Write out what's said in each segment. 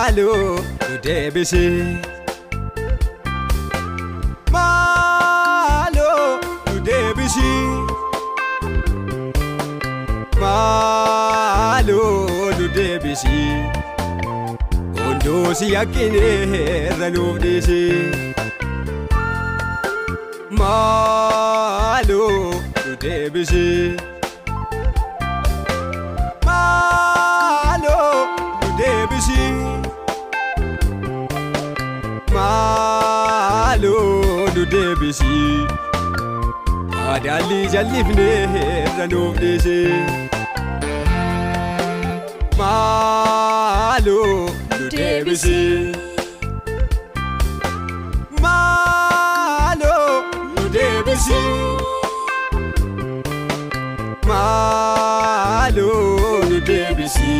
Malo nu deebisi Malo nu deebisi Malo nu deebisi Ondoo si yakkineerra nuuf dhiisi Malo nu deebisi Malo nu deebisi Malo nu deebisi Madaalli jallifneerra nuuf dhiisi Malo nu deebisi Malo nu deebisi Malo nu deebisi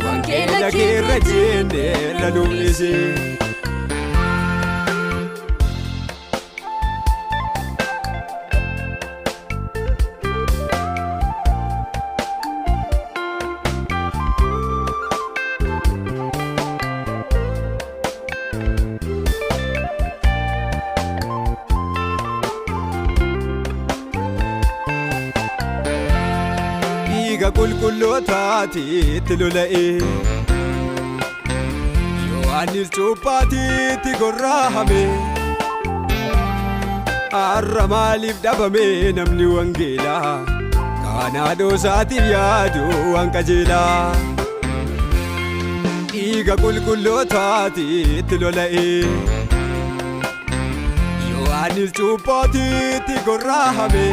Wangeela keerra jeenneerra nuuf dhiisi Qulqullootaatiitti lola'e Yohaannis cuuphaatiitti gorra'ame Har'a maaliif dhabame namni wangeelaa Kanaa dhoosaatiif yaadu waan qajeelaa Dhiiga qulqullootaatiitti lola'e Yohaannis cuuphaatiitti gorra'ame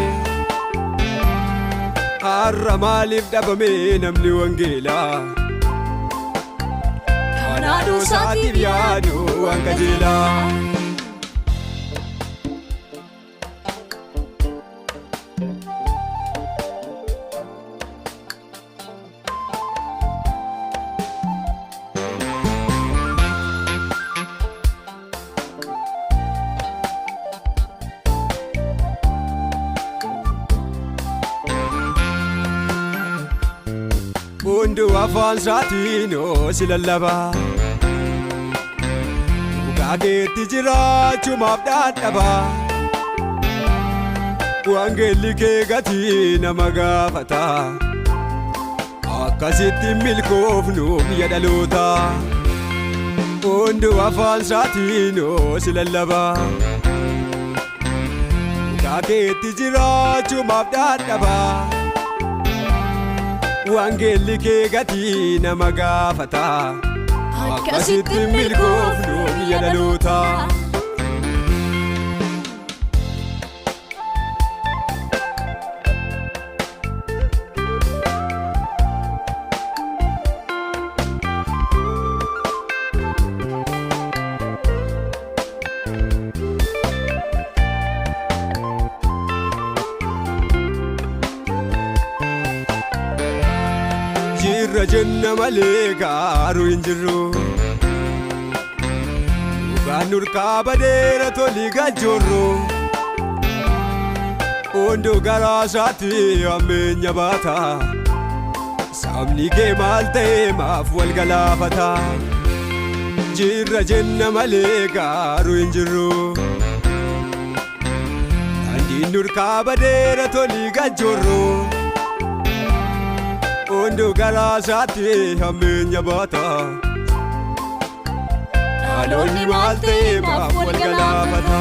Har'a maaliif dhabame namni wangeelaa Kanaa dhoosaatiif yaadu waan qajeelaa Hunduu afaan isaatiin si lallaba Dhugaa keetti jiraachumaaf dadhaba Wangeelli kee gatii nama gaafata Akkasitti milkoofnu biyya dhaloota Hunduu afaan isaatiin si lallaba Dhugaa keetti jiraachumaaf dadhaba Wangeelli kee gatii nama gaafata Akkasitti milkoofnu biyya dhaloota Jirra jenna malee gaaruu hin jirru Dhugaan nurkaa badeera tolii galchoorru Hunduu garaa isaatti hammeenya baata Sabni kee maal ta'e maaf wal galaafata Jirra jenna malee gaaruu hin jirru Daandiin nurkaa badeera tolii galchoorru Hunduu garaa isaatti hammeenya baata Dhaloonni maal ta'e maaf wal galaafata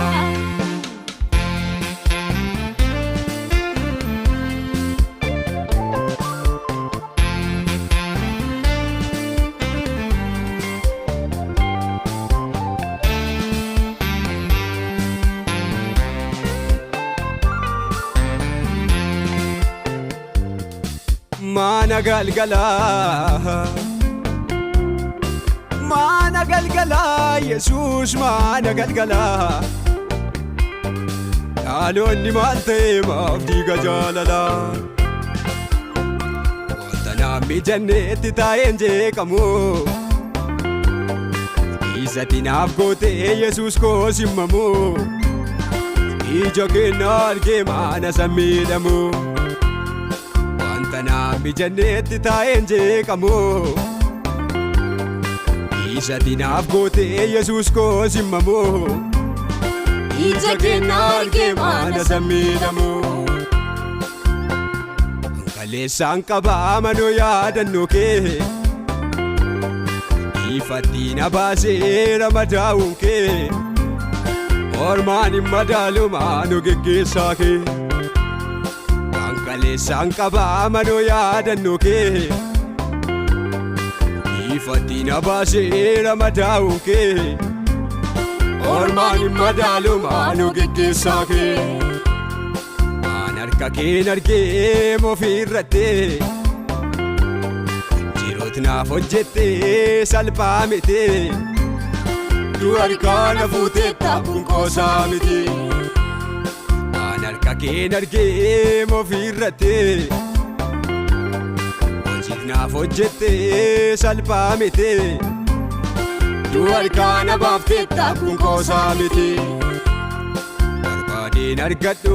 Mana galgala Yesuus mana galgala Dhaloonni maal ta'e maaf diiga jaalala Wanta namni janneetti taa'een jeeqamu Isatti naaf gootee Yesuus koo simmamu Ija keenna argee maana sammiidhamu Wanta namni janneetti taa'een jeeqamu Isati naaf gootee Yesuus koo simmamoo ija kennaa argee maana sammiidhamoo kaleessaan qabaa manoo yaadannoo kee ifatti na baaseera madaa'uun kee ormaan hin madaalu maanoo geggeessaa kee kaleessaan qabaa manoo yaadannoo kee ifatti na baaseera madaa'uun kee ormaan hin madaalu maanoo geggeessaa kee aan harka keen argee mofiirrattee jiroot naaf hojjettee salphaa miti du harkaa na fuutee taaphuun qoosaa miti aan harka keen argee mofiirrattee hojiif naaf hojjettee salphaa miti du harkaa na baaftee taaphuun qoosaa miti barbaadeen argadhu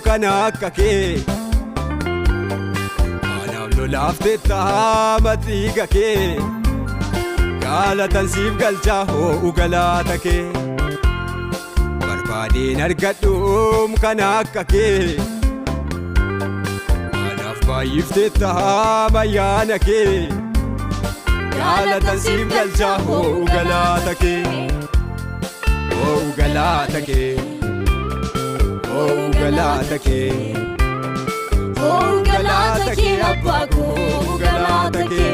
kana akka kee anaaf lolaaftee taama dhiiga kee galatan siif galchaa hoo'u galaata kee barbaadeen argadhu kana akka kee anaaf baay'iftee taama ayyaana kee galatan siif galchaa hoo'u galaata kee hoo'u galaata kee hoo'u galaata kee hoo'u galaata kee abbaa koo hoo'u galaata kee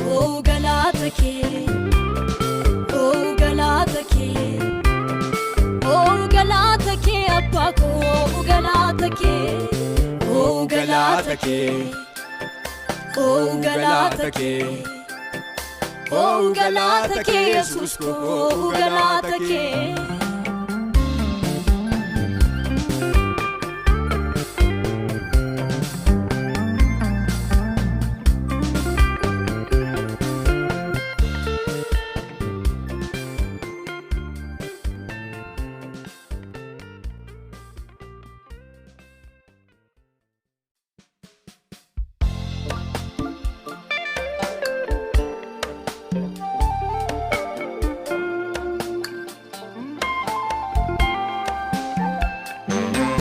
hoo'u galaata kee hoo'u galaata kee hoo'u galaata kee abbaa koo hoo'u galaata kee hoo'u galaata kee hoo'u galaata kee hoo'u galaata kee Yesuus koo hoo'u galaata kee